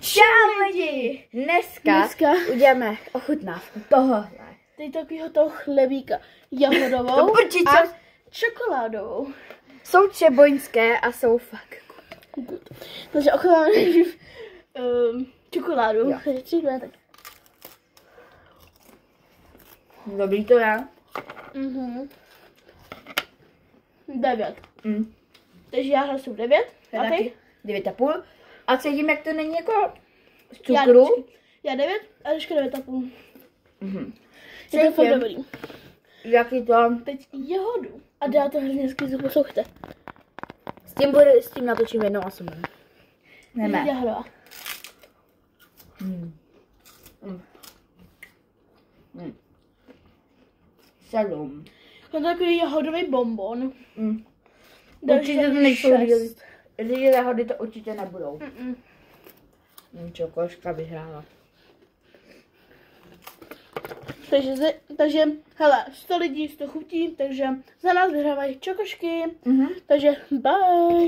Čau lidi! Dneska uděláme ochutnávku tohohle. Teď takovýho toho chlebíka jahodovou a čokoládovou. Jsou třeboňské a jsou fakt good. Takže ochutnáme nejdřív čokoládu. Takže 3, 2, tak. Dobrý to je. 9. Takže já hlasuju 9. A ty? 9,5. A cítím, jak to není jako z cukru. Já 9 a Eliška 9,5. Je to fakt dobrý. Jaký to? Teď jahodu. A dá to hrozně hezky, poslouchejte. S tím natočím jednou a jsem. Jdeme. Jahodová. Sedm. To je takový jahodový bonbon. Určitě to nejsou lidi jahody, to určitě nebudou. Čokoška vyhrála. Takže, hele, 100 lidí, 100 chutí, takže za nás vyhrávají čokošky. Takže bye.